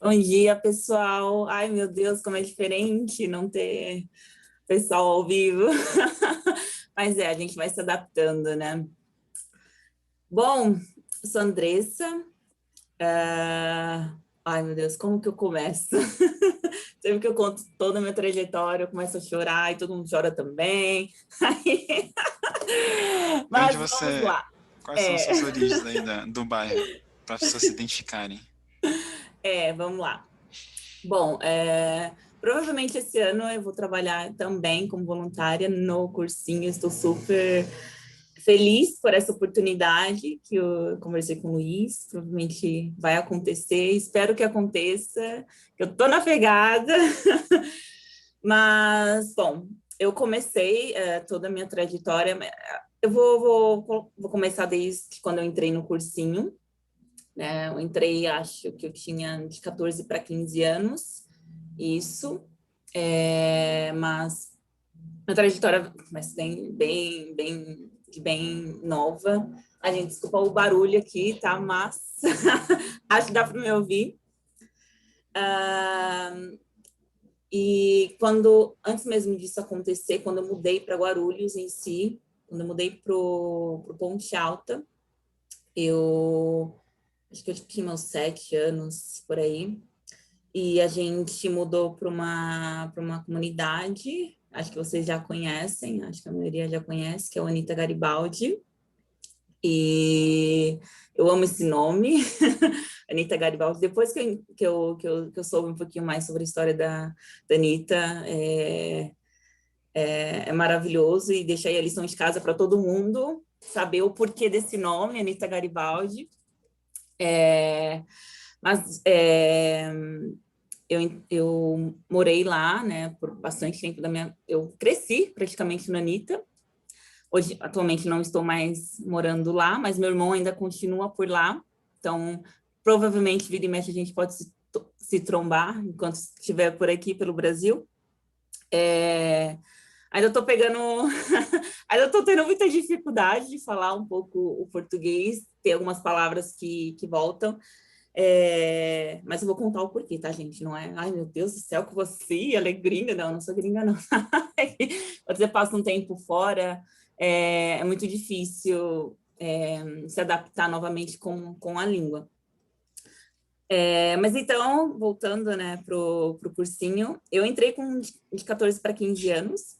Bom dia, pessoal. Ai, meu Deus, como é diferente não ter pessoal ao vivo. Mas a gente vai se adaptando, né? Bom, eu sou a Andressa. Ai, meu Deus, como que eu começo? Sempre que eu conto toda a minha trajetória, eu começo a chorar e todo mundo chora também. De onde Mas vamos você. lá. Quais são É, suas origens aí do bairro? Para as pessoas se identificarem. vamos lá. Bom, provavelmente esse ano eu vou trabalhar também como voluntária no cursinho. Estou super feliz por essa oportunidade que eu conversei com o Luiz. Provavelmente vai acontecer, espero que aconteça, que eu estou na pegada. Mas, bom, eu comecei toda a minha trajetória. Eu vou começar desde quando eu entrei no cursinho, né? Eu entrei, acho que eu tinha de 14 para 15 anos, isso. Mas minha trajetória começa bem nova. A gente, desculpa o barulho aqui, tá? Mas acho que dá para me ouvir. E antes mesmo disso acontecer, quando eu mudei para Guarulhos em si, quando eu mudei pro Ponte Alta, eu acho que eu tinha uns 7 anos por aí. E a gente mudou para uma comunidade, acho que vocês já conhecem, acho que a maioria já conhece, que é o Anita Garibaldi. E eu amo esse nome, Anita Garibaldi. Depois que eu soube um pouquinho mais sobre a história da Anita, é maravilhoso e deixei a lição de casa para todo mundo saber o porquê desse nome, Anita Garibaldi. Mas eu morei lá, né, por bastante tempo eu cresci praticamente na Anitta. Hoje, atualmente, não estou mais morando lá, mas meu irmão ainda continua por lá. Então, provavelmente, vira e mexe, a gente pode se trombar enquanto estiver por aqui, pelo Brasil. Ainda estou pegando... ainda estou tendo muita dificuldade de falar um pouco o português. Tem algumas palavras que voltam. Mas eu vou contar o porquê, tá, gente? Não é, ai, meu Deus do céu, que você ela é gringa. Não, não sou gringa, não. Quando você passa um tempo fora, é muito difícil se adaptar novamente com a língua. Mas então, voltando, né, pro cursinho, eu entrei de 14 para 15 anos,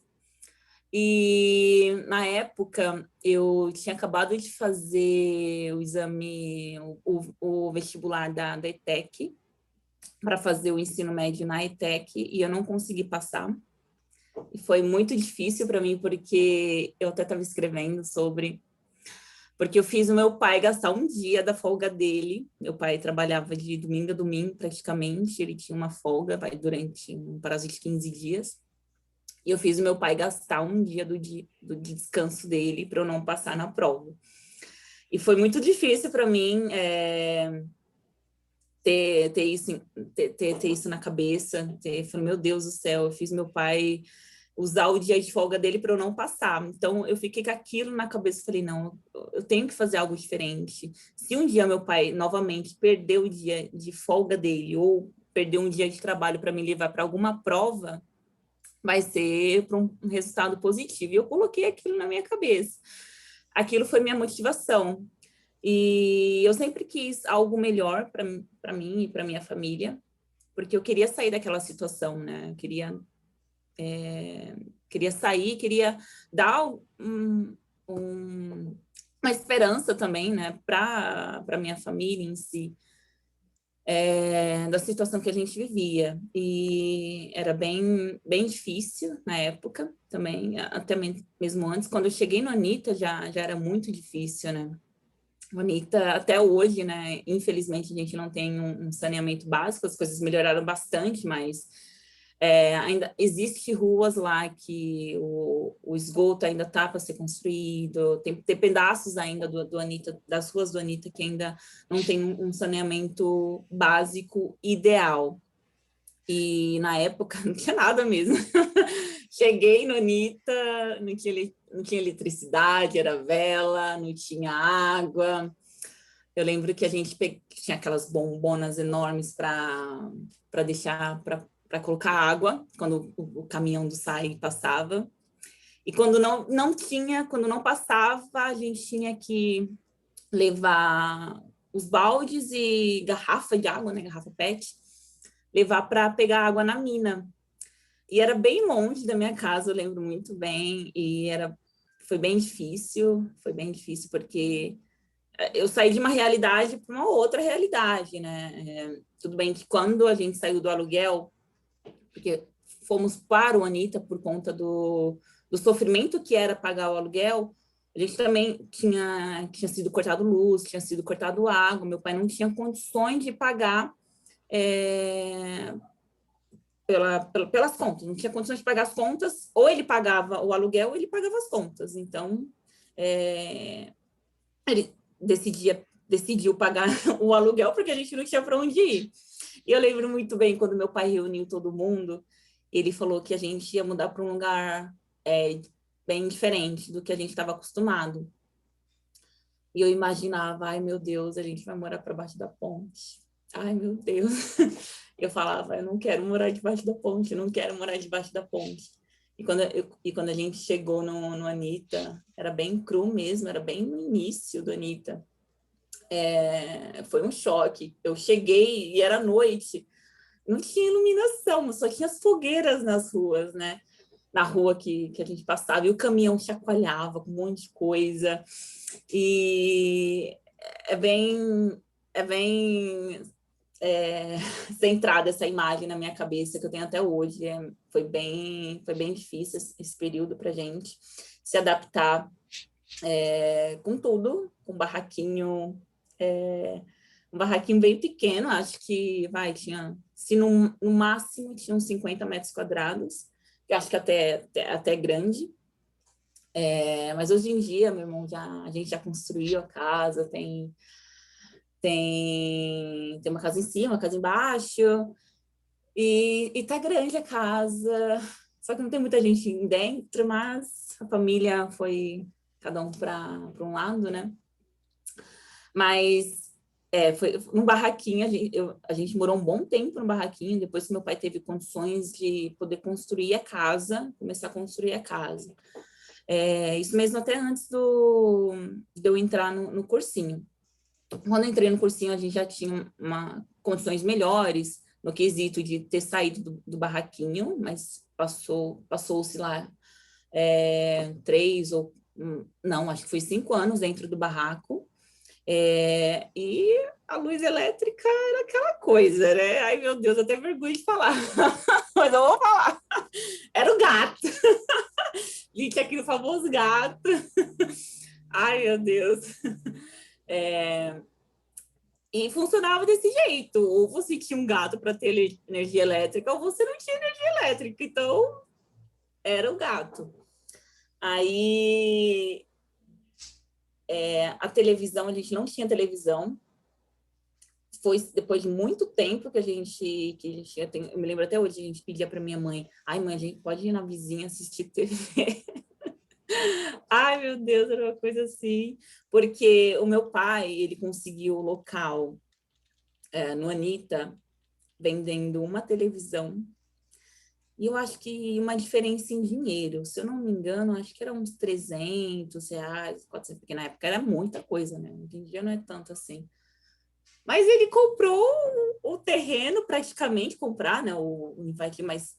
e na época eu tinha acabado de fazer o exame, o vestibular da ETEC, para fazer o ensino médio na ETEC, e eu não consegui passar. E foi muito difícil para mim, porque eu até estava escrevendo sobre... Porque eu fiz o meu pai gastar um dia da folga dele. Meu pai trabalhava de domingo a domingo, praticamente. Ele tinha uma folga durante um prazo de 15 dias. E eu fiz o meu pai gastar um dia do descanso dele para eu não passar na prova. E foi muito difícil para mim ter isso na cabeça. Falei, meu Deus do céu, eu fiz meu pai usar o dia de folga dele para eu não passar. Então, eu fiquei com aquilo na cabeça. Falei, não, eu tenho que fazer algo diferente. Se um dia meu pai, novamente, perder o dia de folga dele ou perder um dia de trabalho para me levar para alguma prova, vai ser para um resultado positivo. E eu coloquei aquilo na minha cabeça. Aquilo foi minha motivação. E eu sempre quis algo melhor para mim e para minha família, porque eu queria sair daquela situação, né? Eu queria sair, queria dar uma esperança também, né, para minha família em si, da situação que a gente vivia. E era bem difícil na época também, até mesmo antes. Quando eu cheguei no Anita, já era muito difícil, né? O Anita, até hoje, né, infelizmente a gente não tem um saneamento básico, as coisas melhoraram bastante, mas ainda existe ruas lá que o esgoto ainda está para ser construído, tem pedaços ainda do Anita, das ruas do Anita que ainda não tem um saneamento básico ideal. E na época não tinha nada mesmo. Cheguei no Anita, não tinha eletricidade, era vela, não tinha água. Eu lembro que a gente tinha aquelas bombonas enormes para deixar, para colocar água, quando o caminhão do SAI passava. E quando não tinha, quando não passava, a gente tinha que levar os baldes e garrafa de água, né, garrafa PET, levar para pegar água na mina. E era bem longe da minha casa, eu lembro muito bem, e foi bem difícil porque eu saí de uma realidade para uma outra realidade, né? Tudo bem que quando a gente saiu do aluguel, porque fomos para o Anitta por conta do sofrimento que era pagar o aluguel, a gente também tinha sido cortado luz, tinha sido cortado água, meu pai não tinha condições de pagar pelas contas, não tinha condições de pagar as contas, ou ele pagava o aluguel ou ele pagava as contas. Então, ele decidiu pagar o aluguel porque a gente não tinha para onde ir. E eu lembro muito bem quando meu pai reuniu todo mundo, ele falou que a gente ia mudar para um lugar bem diferente do que a gente estava acostumado. E eu imaginava, ai meu Deus, a gente vai morar para baixo da ponte. Ai meu Deus. Eu falava, eu não quero morar debaixo da ponte, eu não quero morar debaixo da ponte. E quando a gente chegou no Anitta, era bem cru mesmo, era bem no início do Anitta. Foi um choque. Eu cheguei e era noite, não tinha iluminação, só tinha as fogueiras nas ruas, né? Na rua que a gente passava, e o caminhão chacoalhava com um monte de coisa. E é bem centrada essa imagem na minha cabeça que eu tenho até hoje. Foi bem difícil esse período para a gente se adaptar com tudo, com um barraquinho bem pequeno, acho que se no máximo tinha uns 50 metros quadrados, que acho que até grande. Mas hoje em dia, meu irmão, a gente já construiu a casa, tem uma casa em cima, uma casa embaixo, e tá grande a casa, só que não tem muita gente dentro, mas a família foi cada um para um lado, né? Mas foi num barraquinho, a gente morou um bom tempo no barraquinho, depois que meu pai teve condições de poder construir a casa, começar a construir a casa. Isso mesmo até antes de eu entrar no cursinho. Quando eu entrei no cursinho, a gente já tinha condições melhores no quesito de ter saído do barraquinho, mas passou-se lá 3 ou... Não, acho que foi 5 anos dentro do barraco. E a luz elétrica era aquela coisa, né? Ai, meu Deus, até vergonha de falar. Mas eu vou falar. Era o gato. Gente, aquele famoso gato. Ai, meu Deus. E funcionava desse jeito. Ou você tinha um gato para ter energia elétrica, ou você não tinha energia elétrica. Então, era o gato. Aí, a televisão, a gente não tinha televisão. Foi depois de muito tempo que a gente eu me lembro até hoje, a gente pedia para minha mãe, ai mãe, a gente pode ir na vizinha assistir TV? Ai meu Deus, era uma coisa assim, porque o meu pai, ele conseguiu o local no Anitta, vendendo uma televisão, e eu acho que uma diferença em dinheiro, se eu não me engano, acho que era uns R$ 300, 400, porque na época era muita coisa, né? Hoje em dia não é tanto assim. Mas ele comprou o terreno, praticamente comprar, né? O invadir, mas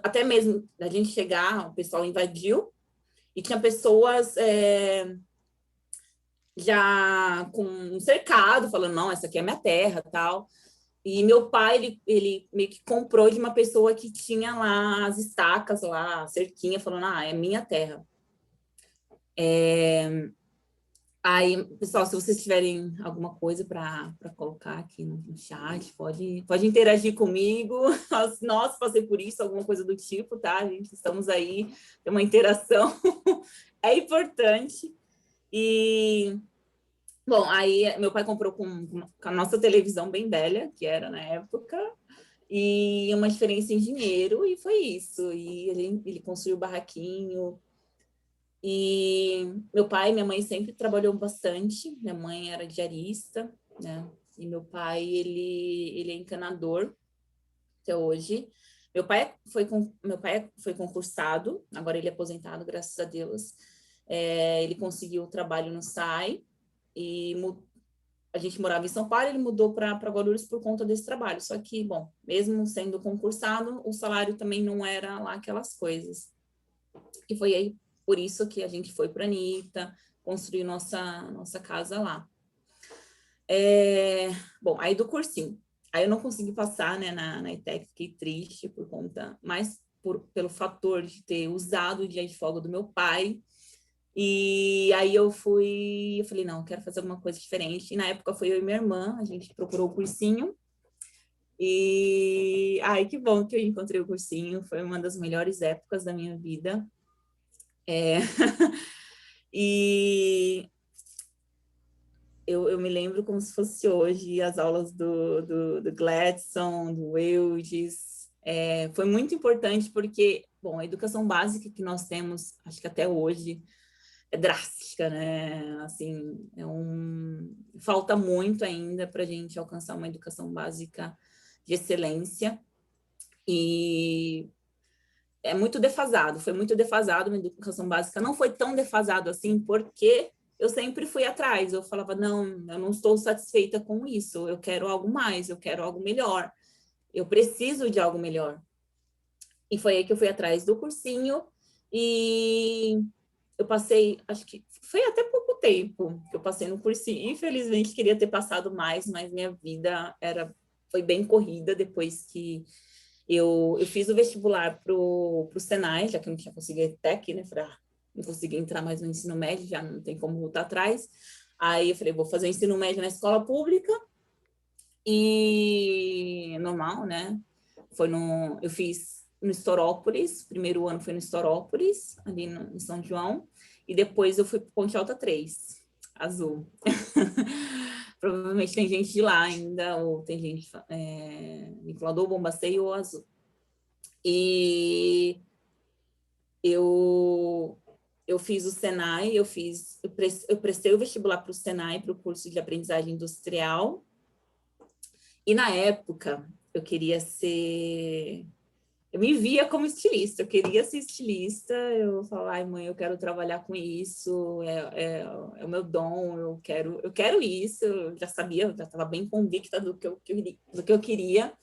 até mesmo a gente chegar, o pessoal invadiu e tinha pessoas já com um cercado, falando, não, essa aqui é minha terra, tal. E meu pai, ele meio que comprou de uma pessoa que tinha lá as estacas, lá, a cerquinha, falando, é minha terra. Aí, pessoal, se vocês tiverem alguma coisa para colocar aqui no chat, pode interagir comigo. Nossa, passei por isso, alguma coisa do tipo, tá, gente? Estamos aí, tem uma interação, é importante. E, bom, aí meu pai comprou com a nossa televisão bem velha, que era na época, e uma diferença em dinheiro, e foi isso. E ele construiu o barraquinho. E meu pai e minha mãe sempre trabalhou bastante. Minha mãe era diarista, né? E ele é encanador até hoje. Meu pai foi concursado, agora ele é aposentado, graças a Deus. Ele conseguiu o trabalho no SAI e a gente morava em São Paulo, ele mudou para Guarulhos por conta desse trabalho. Só que, bom, mesmo sendo concursado, o salário também não era lá aquelas coisas. E foi aí por isso que a gente foi para Anitta, construir nossa casa lá. Bom, aí do cursinho. Aí eu não consegui passar, né, na ETEC, fiquei triste por conta, mais pelo fator de ter usado o dia de folga do meu pai. E aí eu falei, não, quero fazer alguma coisa diferente. E na época foi eu e minha irmã, a gente procurou o cursinho. E ai, que bom que eu encontrei o cursinho, foi uma das melhores épocas da minha vida. E eu me lembro como se fosse hoje as aulas do Gladson, do Eudes. Foi muito importante porque, bom, a educação básica que nós temos, acho que até hoje, é drástica, né? Assim, falta muito ainda para a gente alcançar uma educação básica de excelência. E é muito defasado, foi muito defasado, uma educação básica não foi tão defasado assim, porque eu sempre fui atrás, eu falava, não, eu não estou satisfeita com isso, eu quero algo mais, eu quero algo melhor, eu preciso de algo melhor. E foi aí que eu fui atrás do cursinho e eu passei, acho que foi até pouco tempo que eu passei no cursinho, infelizmente queria ter passado mais, mas minha vida foi bem corrida depois que eu fiz o vestibular pro Senai, já que eu não tinha conseguido ETEC, né? Falei, não consegui entrar mais no ensino médio, já não tem como voltar atrás. Aí eu falei, vou fazer o ensino médio na escola pública e normal, né? Eu fiz no Estorópolis, primeiro ano foi no Estorópolis, ali em São João, e depois eu fui para Ponte Alta 3, azul. Provavelmente tem gente de lá ainda, ou tem gente Nicolador, Bombaceio ou azul. E eu fiz o Senai, eu prestei o vestibular para o Senai, para o curso de aprendizagem industrial. E na época, eu me via como estilista, eu queria ser estilista, eu falava, ai mãe, eu quero trabalhar com isso, é o meu dom, eu quero isso, eu já sabia, eu já estava bem convicta do que eu queria.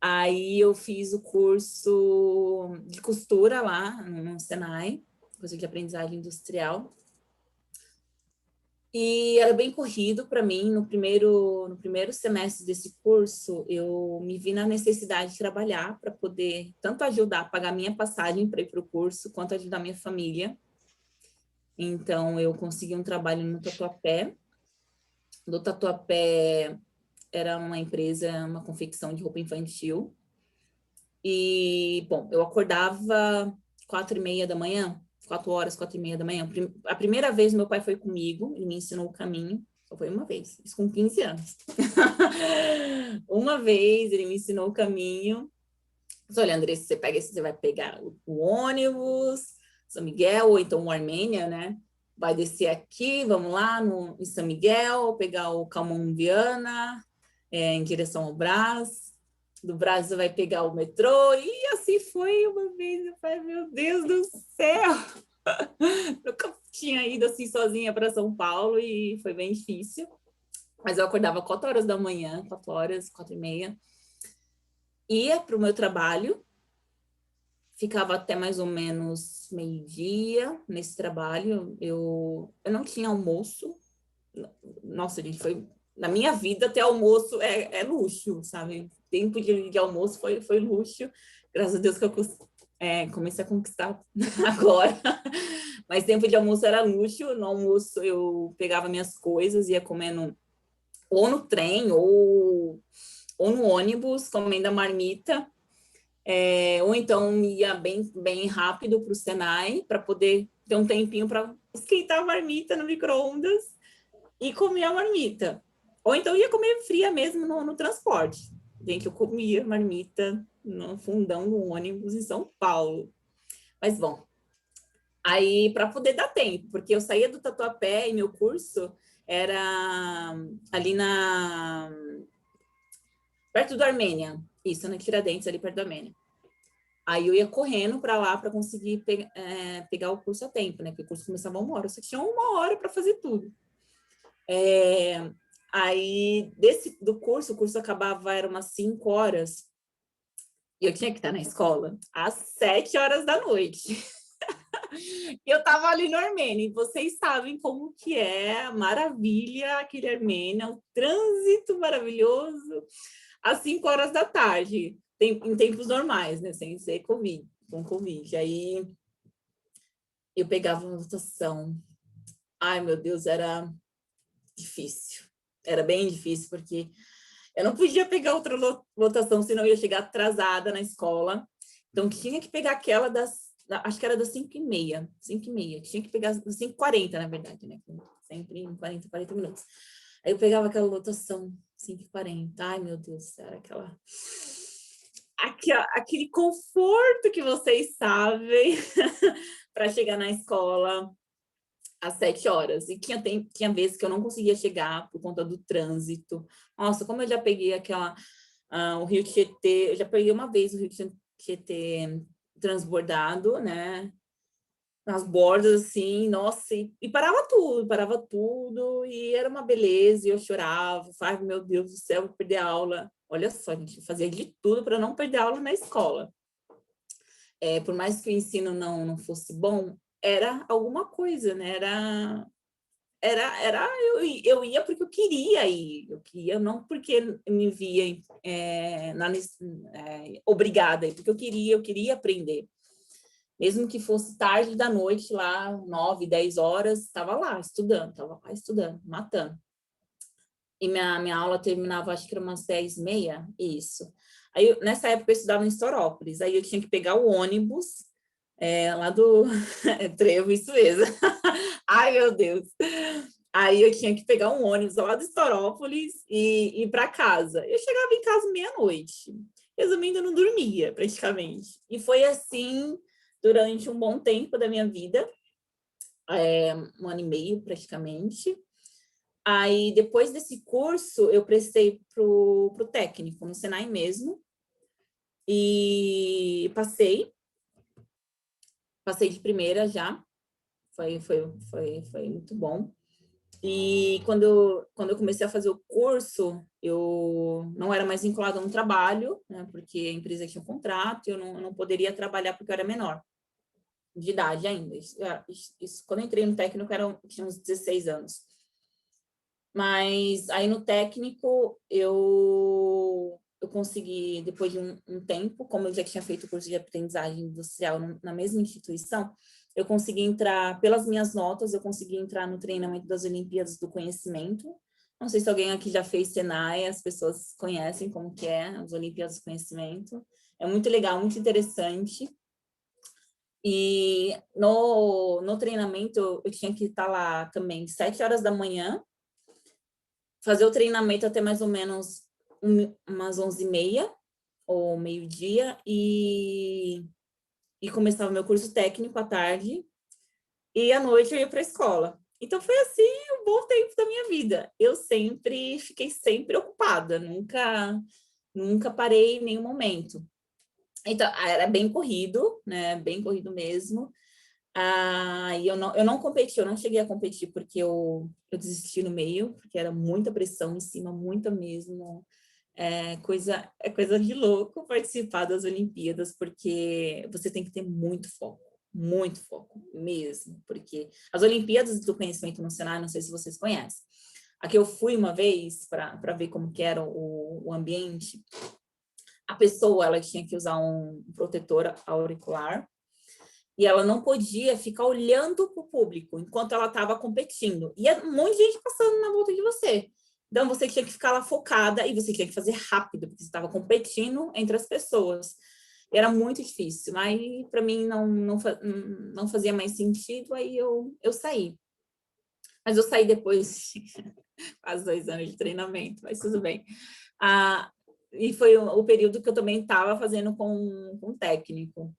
Aí eu fiz o curso de costura lá no Senai, curso de aprendizagem industrial. E era bem corrido para mim. No primeiro semestre desse curso, eu me vi na necessidade de trabalhar para poder tanto ajudar a pagar minha passagem para ir para o curso, quanto ajudar minha família. Então, eu consegui um trabalho no Tatuapé. Do Tatuapé era uma empresa, uma confecção de roupa infantil. E, bom, eu acordava 4h30 da manhã, 4h, 4h30 da manhã. A primeira vez meu pai foi comigo, ele me ensinou o caminho, só foi uma vez, isso com 15 anos. Uma vez ele me ensinou o caminho. Mas, olha, Andressa, você vai pegar o ônibus, São Miguel, ou então o Armênia, né? Vai descer aqui, vamos lá em São Miguel, pegar o Calmon Viana, em direção ao Brás. Do Brasil vai pegar o metrô, e assim foi uma vez. Eu falei, meu Deus do céu! Nunca tinha ido assim sozinha para São Paulo e foi bem difícil. Mas eu acordava 4h da manhã, 4h, 4h30, ia para o meu trabalho, ficava até mais ou menos meio-dia nesse trabalho. Eu não tinha almoço. Nossa, gente, foi na minha vida ter almoço é luxo, sabe? Tempo de almoço foi luxo. Graças a Deus que eu comecei a conquistar agora. Mas tempo de almoço era luxo. No almoço eu pegava minhas coisas, ia comendo ou no trem ou no ônibus, comendo a marmita. Ou então ia bem rápido para o Senai para poder ter um tempinho para esquentar a marmita no micro-ondas e comer a marmita. Ou então ia comer fria mesmo no transporte. Gente, eu comia marmita no fundão do ônibus em São Paulo. Mas, bom, Aí, para poder dar tempo, porque eu saía do Tatuapé e meu curso era ali perto do Armênia, isso, na Tiradentes, ali perto da Armênia. Aí eu ia correndo para lá para conseguir pegar o curso a tempo, né? Porque o curso começava 1 hora, você tinha 1 hora para fazer tudo. Aí, do curso, o curso acabava, era umas 5 horas, e eu tinha que estar na escola às 7 horas da noite. Eu estava ali no Armênia, e vocês sabem como que é a maravilha, aquele Armênia, o trânsito maravilhoso, às 5 horas da tarde, em tempos normais, né? Sem ser Covid, com Covid. Aí eu pegava uma lotação. Ai, meu Deus, era difícil. Era bem difícil, porque eu não podia pegar outra lotação, senão eu ia chegar atrasada na escola. Então, tinha que pegar aquela acho que era das 5h30, 5h30. Tinha que pegar das 5h40, na verdade, né? Sempre em 40 minutos. Aí eu pegava aquela lotação, 5h40. Ai, meu Deus, era aquele conforto que vocês sabem para chegar na escola às 7 horas. E tinha vezes que eu não conseguia chegar por conta do trânsito. Nossa, como eu já peguei o Rio Tietê, eu já peguei uma vez o Rio Tietê transbordado, né? Nas bordas, assim, nossa, e parava tudo, e era uma beleza, e eu chorava, ai, meu Deus do céu, vou perder a aula. Olha só, a gente fazia de tudo para não perder a aula na escola. Por mais que o ensino não fosse bom, era alguma coisa, né? Eu ia porque eu queria ir, eu queria não porque me via obrigada, porque eu queria aprender. Mesmo que fosse tarde da noite, lá, 9, 10 horas, estava lá estudando, matando. E minha aula terminava, acho que era umas 10h30, isso. Aí, nessa época, eu estudava em Sorópolis, aí eu tinha que pegar o ônibus lá do Trevo, isso mesmo. Ai, meu Deus. Aí eu tinha que pegar um ônibus lá do Estorópolis e ir para casa. Eu chegava em casa meia-noite. Resumindo, eu não dormia, praticamente. E foi assim durante um bom tempo da minha vida, 1 ano e meio, praticamente. Aí, depois desse curso, eu prestei para o técnico, no Senai mesmo. E passei de primeira já. Foi muito bom. E quando eu comecei a fazer o curso, eu não era mais vinculada a um trabalho, né, porque a empresa tinha um contrato, eu não poderia trabalhar porque eu era menor de idade ainda. Quando eu entrei no técnico, tinha uns 16 anos. Mas aí no técnico, eu consegui, depois de um tempo, como eu já tinha feito o curso de aprendizagem industrial na mesma instituição, eu consegui entrar, pelas minhas notas, eu consegui entrar no treinamento das Olimpíadas do Conhecimento. Não sei se alguém aqui já fez Senai, as pessoas conhecem como que é as Olimpíadas do Conhecimento. É muito legal, muito interessante. E no treinamento, eu tinha que estar lá também 7 horas da manhã, fazer o treinamento até mais ou menos umas 11h30 ou meio-dia, e começava o meu curso técnico à tarde, e à noite eu ia para a escola. Então foi assim um bom tempo da minha vida. Eu fiquei sempre ocupada, nunca parei em nenhum momento. Então era bem corrido, né? Bem corrido mesmo. E eu não competi, eu não cheguei a competir porque eu desisti no meio, porque era muita pressão em cima, muita mesmo. É coisa de louco participar das Olimpíadas, porque você tem que ter muito foco mesmo, porque as Olimpíadas do Conhecimento no Senai, não sei se vocês conhecem. Aqui eu fui uma vez para ver como que era o ambiente. A pessoa, ela tinha que usar um protetor auricular, e ela não podia ficar olhando para o público enquanto ela estava competindo. E um monte de gente passando na volta de você. Então, você tinha que ficar lá focada e você tinha que fazer rápido, porque você estava competindo entre as pessoas. E era muito difícil. Aí, para mim, não fazia mais sentido, aí eu saí. Mas eu saí depois de quase 2 anos de treinamento, mas tudo bem. E foi o período que eu também estava fazendo com um técnico.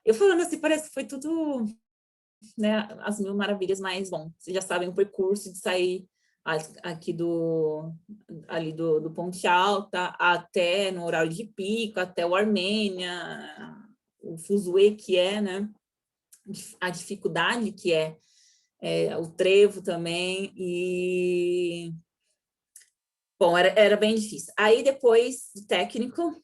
Eu falando assim, parece que foi tudo né, as mil maravilhas, mas, bom, vocês já sabem o percurso de sair aqui ali do Ponte Alta até no horário de pico, até o Armênia, o fuzuê que é, né, a dificuldade que é, o trevo também, e, bom, era bem difícil. Aí, depois do técnico,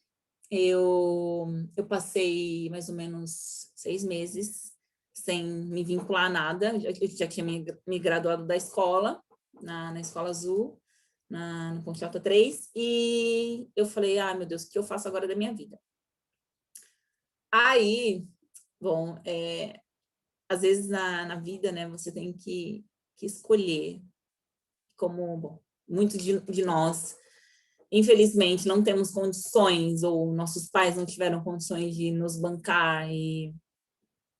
eu passei mais ou menos 6 meses sem me vincular a nada. Eu já tinha me graduado da escola, na Escola Azul, no Ponte Alta 3, e eu falei, meu Deus, o que eu faço agora da minha vida? Aí, bom, às vezes na vida, né, você tem que escolher, como, bom, muitos de nós, infelizmente, não temos condições, ou nossos pais não tiveram condições de nos bancar e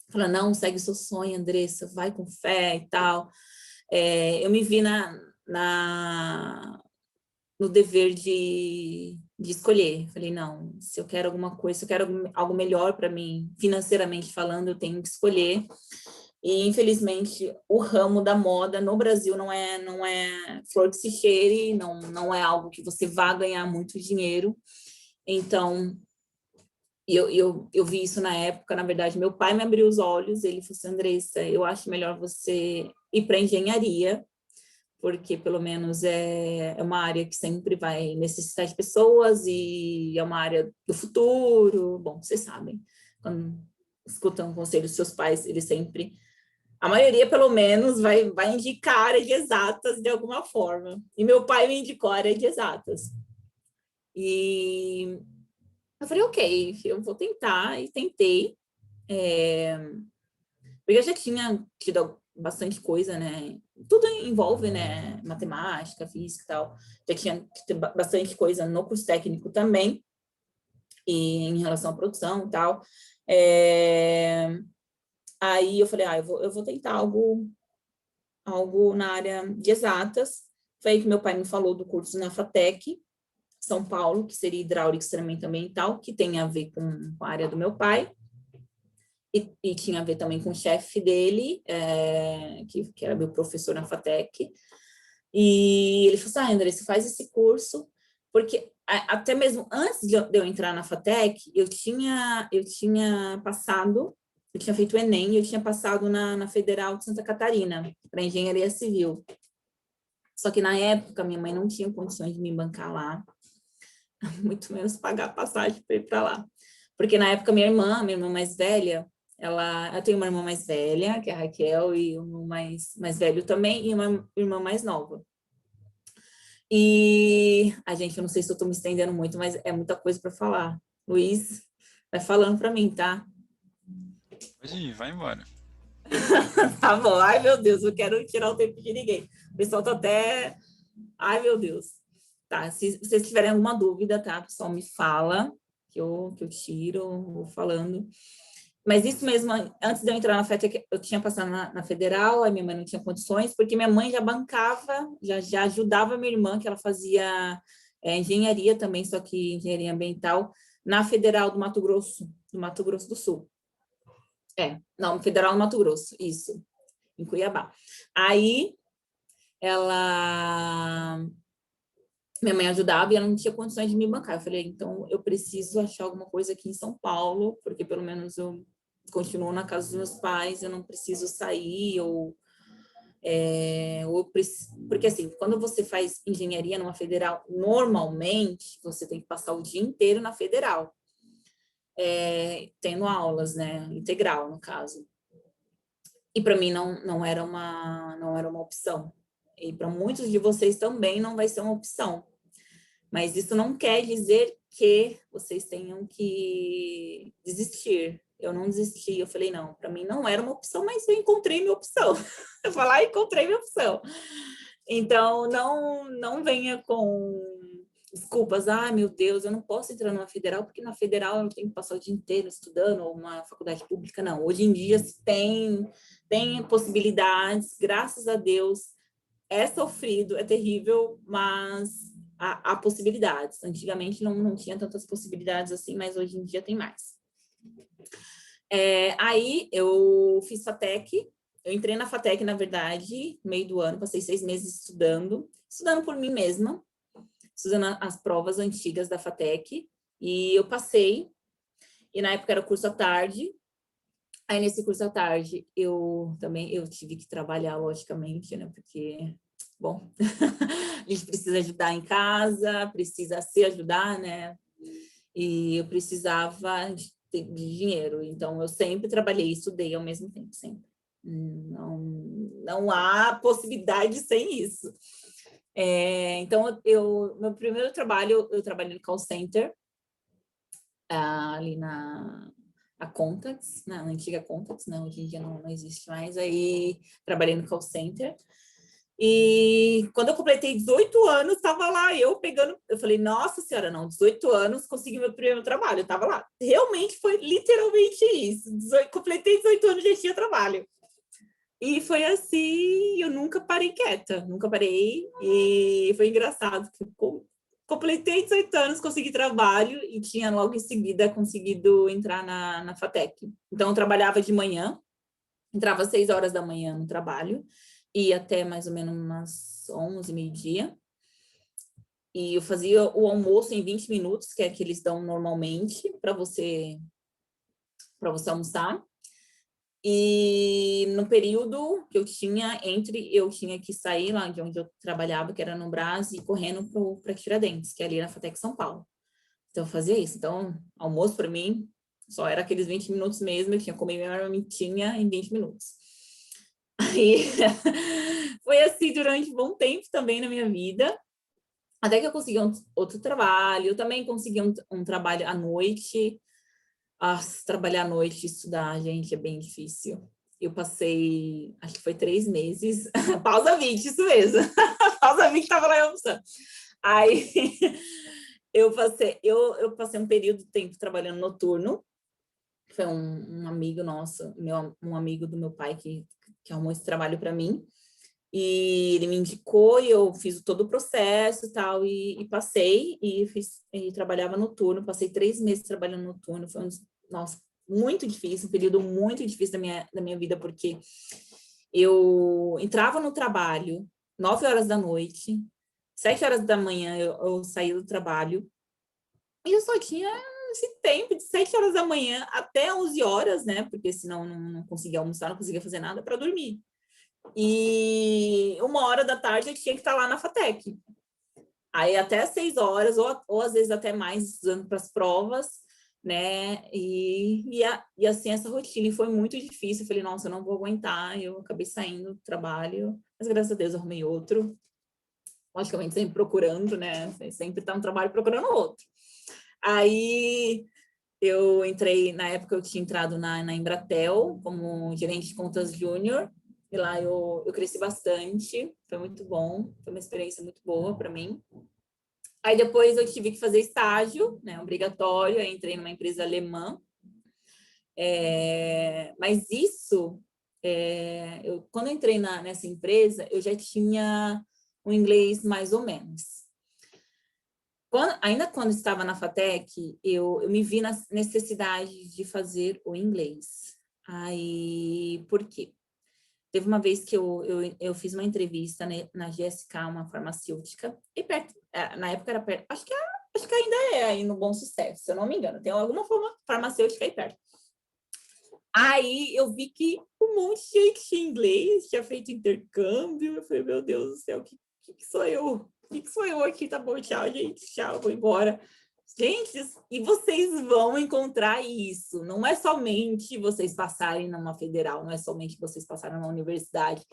falar, não, segue o seu sonho, Andressa, vai com fé e tal. Eu me vi no dever de escolher. Falei, não, se eu quero alguma coisa, se eu quero algo melhor para mim, financeiramente falando, eu tenho que escolher. E, infelizmente, o ramo da moda no Brasil não é flor que se cheire, não é algo que você vá ganhar muito dinheiro. Então, eu vi isso na época. Na verdade, meu pai me abriu os olhos, ele falou assim, Andressa, eu acho melhor você ir para engenharia, porque pelo menos é uma área que sempre vai necessitar de pessoas e é uma área do futuro. Bom, vocês sabem, quando escutam o conselho dos seus pais, eles sempre, a maioria pelo menos, vai indicar a área de exatas de alguma forma. E meu pai me indicou a área de exatas. E eu falei, ok, eu vou tentar, e tentei. Porque eu já tinha tido bastante coisa, né? Tudo envolve, né? Matemática, física e tal. Já tinha tido bastante coisa no curso técnico também, e em relação à produção e tal. Aí eu falei, eu vou tentar algo na área de exatas. Foi aí que meu pai me falou do curso na FATEC, São Paulo, que seria hidráulica e saneamento ambiental, que tem a ver com a área do meu pai. E tinha a ver também com o chefe dele, que era meu professor na FATEC. E ele falou assim, André, você faz esse curso, porque até mesmo antes de eu entrar na FATEC, eu tinha passado, eu tinha feito o Enem, eu tinha passado na Federal de Santa Catarina, para Engenharia Civil. Só que na época, minha mãe não tinha condições de me bancar lá, muito menos pagar a passagem para ir para lá. Porque na época, minha irmã mais velha, eu tenho uma irmã mais velha, que é a Raquel, e um irmão mais velho também, e uma irmã mais nova. E gente, eu não sei se eu estou me estendendo muito, mas é muita coisa para falar. Luiz, vai falando para mim, tá? Pode ir, vai embora. Tá bom. Ai, meu Deus, eu quero tirar o tempo de ninguém. O pessoal tá até... Ai, meu Deus. Tá, se vocês tiverem alguma dúvida, tá, pessoal, me fala, que eu tiro, vou falando. Mas isso mesmo, antes de eu entrar na FATEC, eu tinha passado na Federal, aí minha mãe não tinha condições, porque minha mãe já bancava, já ajudava a minha irmã, que ela fazia engenharia também, só que engenharia ambiental, na Federal do Mato Grosso do Sul. Não, Federal do Mato Grosso, isso, em Cuiabá. Aí, minha mãe ajudava e ela não tinha condições de me bancar. Eu falei, então eu preciso achar alguma coisa aqui em São Paulo, porque pelo menos eu continuo na casa dos meus pais, eu não preciso sair, porque assim, quando você faz engenharia numa federal, normalmente você tem que passar o dia inteiro na federal, tendo aulas, né, integral no caso. E para mim não era uma opção. E para muitos de vocês também não vai ser uma opção. Mas isso não quer dizer que vocês tenham que desistir. Eu não desisti, eu falei, não, para mim não era uma opção, mas eu encontrei minha opção. Eu falei, encontrei minha opção. Então, não venha com desculpas, meu Deus, eu não posso entrar numa federal, porque na federal eu tenho que passar o dia inteiro estudando, ou uma faculdade pública, não. Hoje em dia tem possibilidades, graças a Deus, é sofrido, é terrível, mas há possibilidades. Antigamente não tinha tantas possibilidades assim, mas hoje em dia tem mais. Aí eu fiz FATEC, eu entrei na FATEC, na verdade, no meio do ano, passei 6 meses estudando por mim mesma, estudando as provas antigas da FATEC, e eu passei, e na época era curso à tarde. Aí nesse curso à tarde eu tive que trabalhar, logicamente, né? Porque, bom, a gente precisa ajudar em casa, precisa se ajudar, né? E eu precisava de dinheiro, então eu sempre trabalhei e estudei ao mesmo tempo, sempre. Não há possibilidade sem isso. Então, meu primeiro trabalho, eu trabalhei no call center, ali na Contax, na antiga Contax, né? Hoje em dia não existe mais. Aí trabalhei no call center. E quando eu completei 18 anos, estava lá eu pegando. Eu falei, nossa senhora, não, 18 anos, consegui meu primeiro trabalho. Eu estava lá. Realmente foi literalmente isso. Completei 18 anos, já tinha trabalho. E foi assim, eu nunca parei quieta, nunca parei. E foi engraçado, que completei 18 anos, consegui trabalho e tinha logo em seguida conseguido entrar na FATEC. Então, eu trabalhava de manhã, entrava às 6 horas da manhã no trabalho, ia até mais ou menos umas 11, meio-dia. E eu fazia o almoço em 20 minutos, que é que eles dão normalmente para você almoçar. E no período que eu tinha que sair lá de onde eu trabalhava, que era no Brás, e correndo para Tiradentes, que é ali na FATEC São Paulo. Então, eu fazia isso. Então, almoço para mim só era aqueles 20 minutos mesmo, eu tinha comido minha marmitinha em 20 minutos. Aí, foi assim durante um bom tempo também na minha vida, até que eu consegui outro trabalho, eu também consegui um trabalho à noite. Trabalhar à noite e estudar, gente, é bem difícil. Eu passei, acho que foi 3 meses. Pausa 20, isso mesmo. Pausa 20, estava lá almoçando. Aí eu passei um período de tempo trabalhando noturno. Foi um amigo nosso, um amigo do meu pai que arrumou esse trabalho para mim. E ele me indicou e eu fiz todo o processo e tal, e passei, e trabalhava noturno, passei 3 meses trabalhando noturno, foi nossa, muito difícil, um período muito difícil da minha vida, porque eu entrava no trabalho 9 horas da noite, 7 horas da manhã eu saía do trabalho, e eu só tinha esse tempo de 7 horas da manhã até 11 horas, né, porque senão não conseguia almoçar, não conseguia fazer nada para dormir. E 1 hora da tarde eu tinha que estar lá na FATEC. Aí até 6 horas, ou às vezes até mais, estudando para as provas, né? E assim, essa rotina. E foi muito difícil. Eu falei, nossa, eu não vou aguentar. Eu acabei saindo do trabalho, mas graças a Deus eu arrumei outro. Logicamente, sempre procurando, né? Sempre está no trabalho procurando outro. Aí eu entrei, na época eu tinha entrado na Embratel como gerente de contas júnior. E lá eu cresci bastante, foi muito bom, foi uma experiência muito boa para mim. Aí depois eu tive que fazer estágio, né, obrigatório, aí entrei numa empresa alemã. Mas isso, quando eu entrei nessa empresa, eu já tinha um inglês mais ou menos. Ainda quando estava na FATEC, eu me vi na necessidade de fazer o inglês. Aí, por quê? Teve uma vez que eu fiz uma entrevista, né, na GSK, uma farmacêutica, e perto, na época era perto, acho que ainda é aí no Bom Sucesso, se eu não me engano, tem alguma farmacêutica aí perto. Aí eu vi que um monte de gente tinha inglês, tinha feito intercâmbio, eu falei, meu Deus do céu, que sou eu? Que sou eu aqui? Tá bom, tchau, gente, tchau, vou embora. Gente, e vocês vão encontrar isso. Não é somente vocês passarem numa federal, não é somente vocês passarem numa universidade.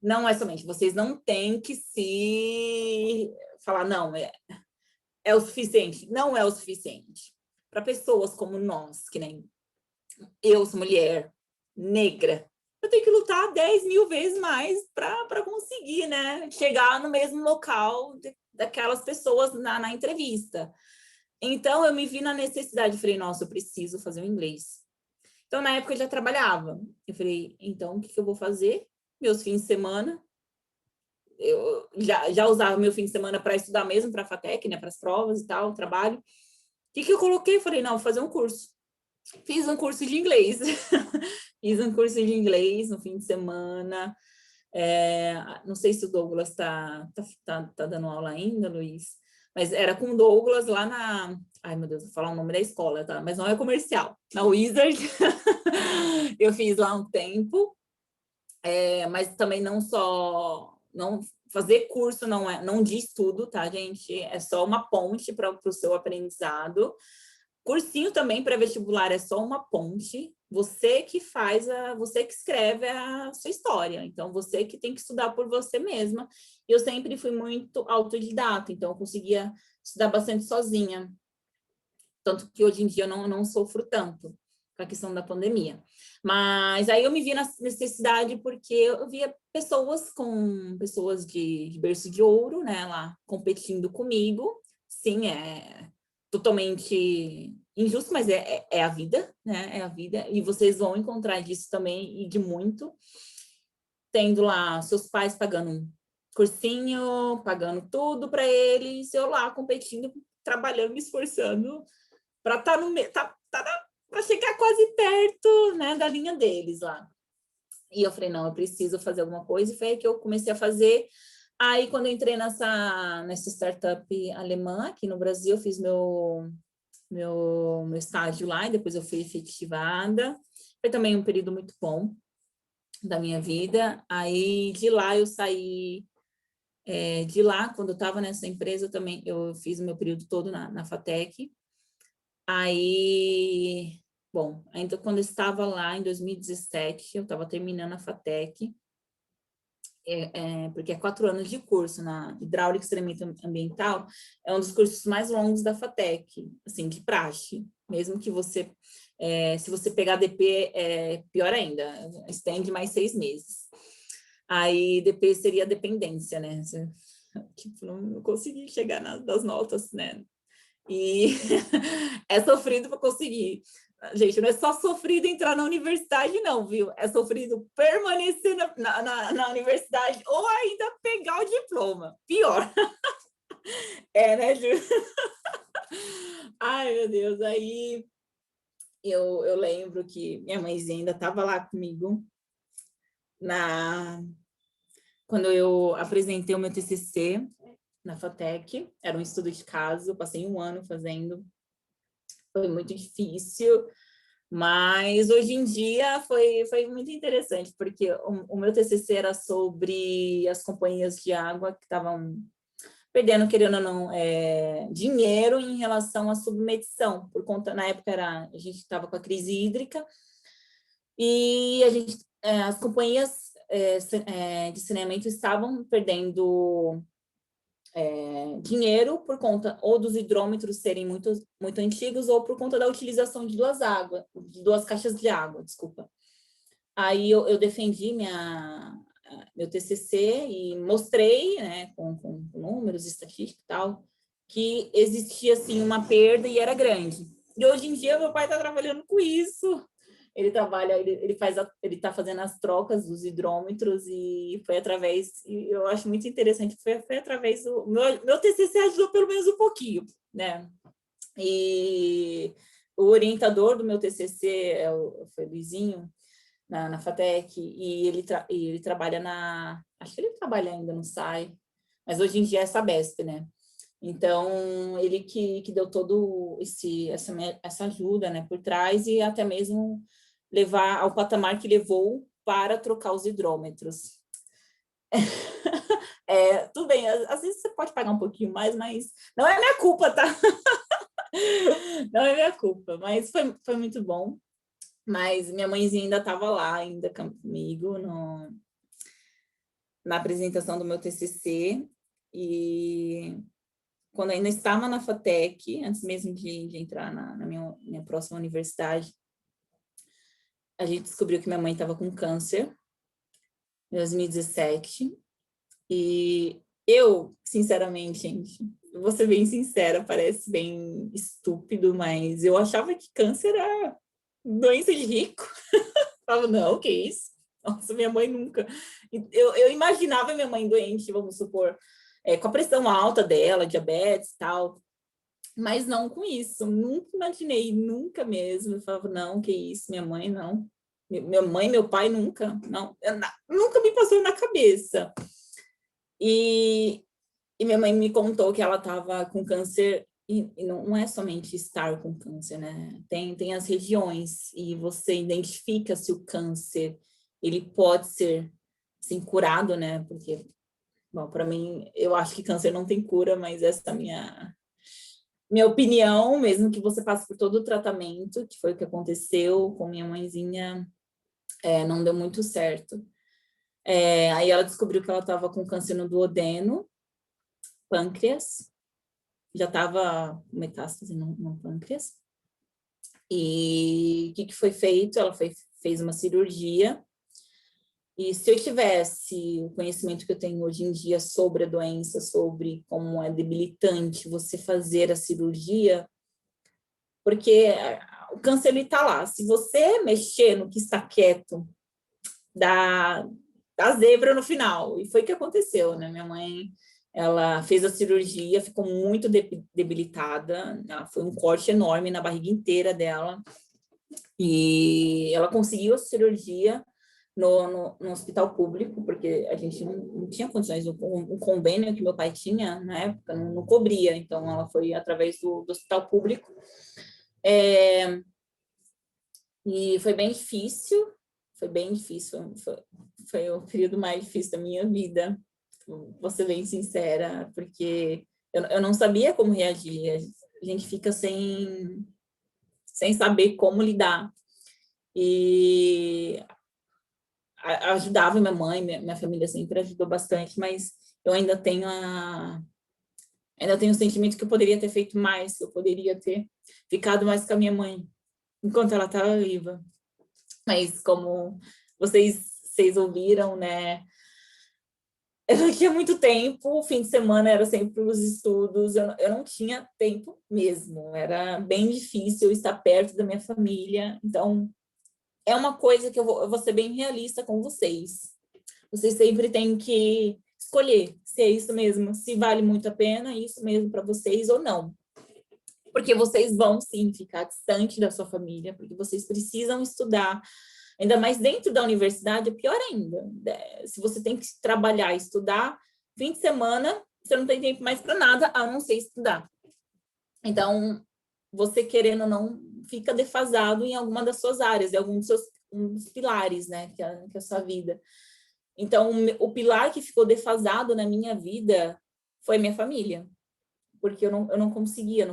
Não é somente. Vocês não têm que se falar, não, é o suficiente. Não é o suficiente. Para pessoas como nós, que nem eu sou mulher, negra, eu tenho que lutar 10 mil vezes mais para conseguir, né? Chegar no mesmo local daquelas pessoas na entrevista. Então, eu me vi na necessidade, falei, nossa, eu preciso fazer o inglês. Então, na época, eu já trabalhava. Eu falei, então, o que eu vou fazer? Meus fins de semana, eu já usava meu fim de semana para estudar mesmo, para a FATEC, né, para as provas e tal, trabalho. O que eu coloquei? Eu falei, não, vou fazer um curso. Fiz um curso de inglês. Fiz um curso de inglês no fim de semana. Não sei se o Douglas tá dando aula ainda, Luiz, mas era com o Douglas lá na... Ai, meu Deus, vou falar o nome da escola, tá? Mas não é comercial. Na Wizard. Eu fiz lá um tempo, mas também não só... Não, fazer curso não diz tudo, tá, gente? É só uma ponte para o seu aprendizado. Cursinho também para vestibular é só uma ponte. Você que você que escreve a sua história. Então, você que tem que estudar por você mesma. Eu sempre fui muito autodidata, então eu conseguia estudar bastante sozinha. Tanto que hoje em dia eu não sofro tanto com a questão da pandemia. Mas aí eu me vi na necessidade porque eu via pessoas de berço de ouro, né, lá competindo comigo. Sim, é totalmente injusto, mas é a vida, né? É a vida. E vocês vão encontrar disso também, e de muito. Tendo lá seus pais pagando um cursinho, pagando tudo para eles, eu lá competindo, trabalhando, me esforçando para estar no meio, para chegar quase perto, né, da linha deles lá. E eu falei, não, eu preciso fazer alguma coisa, e foi aí que eu comecei a fazer. Aí, quando eu entrei nessa startup alemã, aqui no Brasil, eu fiz meu estágio lá, e depois eu fui efetivada. Foi também um período muito bom da minha vida. Aí, de lá, eu saí... de lá, quando eu estava nessa empresa, eu fiz o meu período todo na FATEC. Aí, bom, ainda quando eu estava lá em 2017, eu estava terminando a FATEC, porque é 4 anos de curso na hidráulica e saneamento ambiental, é um dos cursos mais longos da FATEC, assim, de praxe, mesmo que você, se você pegar DP, pior ainda, estende mais 6 meses. Aí, DP seria dependência, né? Tipo, não consegui chegar das notas, né? E é sofrido para conseguir. Gente, não é só sofrido entrar na universidade, não, viu? É sofrido permanecer na universidade ou ainda pegar o diploma. Pior. Né, Ju? Ai, meu Deus. Aí eu lembro que minha mãezinha ainda estava lá comigo quando eu apresentei o meu TCC na FATEC. Era um estudo de caso, eu passei 1 ano fazendo. Foi muito difícil. Mas hoje em dia foi muito interessante, porque o meu TCC era sobre as companhias de água que estavam perdendo, querendo ou não, dinheiro em relação à submetição, por conta, na época a gente estava com a crise hídrica, e as companhias de saneamento estavam perdendo dinheiro por conta ou dos hidrômetros serem muito, muito antigos ou por conta da utilização de de 2 caixas de água, desculpa. Aí eu defendi meu TCC e mostrei, né, com números, estatísticas e tal, que existia, assim, uma perda e era grande. E hoje em dia meu pai está trabalhando com isso. Ele trabalha, ele está fazendo as trocas dos hidrômetros e foi através, e eu acho muito interessante, foi através do meu TCC ajudou pelo menos um pouquinho, né? E o orientador do meu TCC foi o Luizinho, na FATEC, e ele trabalha acho que ele trabalha ainda no SAI, mas hoje em dia é Sabesp, né? Então, ele que deu todo essa ajuda, né, por trás, e até mesmo levar ao patamar que levou para trocar os hidrômetros. Tudo bem, às vezes você pode pagar um pouquinho mais, mas não é minha culpa, tá? Não é minha culpa, mas foi muito bom. Mas minha mãezinha ainda estava lá, ainda comigo, na apresentação do meu TCC, e quando ainda estava na FATEC, antes mesmo de entrar na minha próxima universidade, a gente descobriu que minha mãe estava com câncer em 2017. E eu, sinceramente, gente, vou ser bem sincera, parece bem estúpido, mas eu achava que câncer era doença de rico. Eu falava, não, que isso? Nossa, minha mãe nunca. Eu imaginava minha mãe doente, vamos supor, com a pressão alta dela, diabetes e tal. Mas não com isso, nunca imaginei, nunca mesmo. Eu falava, não, que isso, minha mãe, não. Minha mãe, meu pai, nunca, não. Nunca me passou na cabeça. E minha mãe me contou que ela estava com câncer, e não é somente estar com câncer, né? Tem as regiões, e você identifica se o câncer, ele pode ser, assim, curado, né? Porque, bom, para mim, eu acho que câncer não tem cura, mas essa é a minha opinião, mesmo que você passe por todo o tratamento, que foi o que aconteceu com minha mãezinha, não deu muito certo. Aí ela descobriu que ela estava com câncer no duodeno, pâncreas, já estava com metástase no pâncreas. E o que foi feito? Ela fez uma cirurgia. E se eu tivesse o conhecimento que eu tenho hoje em dia sobre a doença, sobre como é debilitante você fazer a cirurgia, porque o câncer ele está lá. Se você mexer no que está quieto, dá zebra no final. E foi o que aconteceu, né? Minha mãe, ela fez a cirurgia, ficou muito debilitada, foi um corte enorme na barriga inteira dela, e ela conseguiu a cirurgia no hospital público, porque a gente não tinha condições, um convênio que meu pai tinha na época não cobria, então ela foi através do hospital público. E foi bem difícil, foi o período mais difícil da minha vida, vou ser bem sincera, porque eu não sabia como reagir, a gente fica sem saber como lidar. E ajudava minha mãe, minha família sempre ajudou bastante, mas eu ainda tenho o sentimento que eu poderia ter feito mais, que eu poderia ter ficado mais com a minha mãe enquanto ela estava viva. Mas como vocês ouviram, né? Eu não tinha muito tempo, o fim de semana era sempre os estudos, eu não tinha tempo mesmo, era bem difícil estar perto da minha família, então é uma coisa que eu vou ser bem realista com vocês. Vocês sempre têm que escolher se é isso mesmo, se vale muito a pena, isso mesmo para vocês ou não. Porque vocês vão, sim, ficar distante da sua família, porque vocês precisam estudar. Ainda mais dentro da universidade, é pior ainda. Se você tem que trabalhar, estudar, fim de semana, você não tem tempo mais para nada, a não ser estudar. Então, você querendo ou não, fica defasado em alguma das suas áreas, em algum dos pilares, né, que é a sua vida. Então, o pilar que ficou defasado na minha vida foi minha família, porque eu não conseguia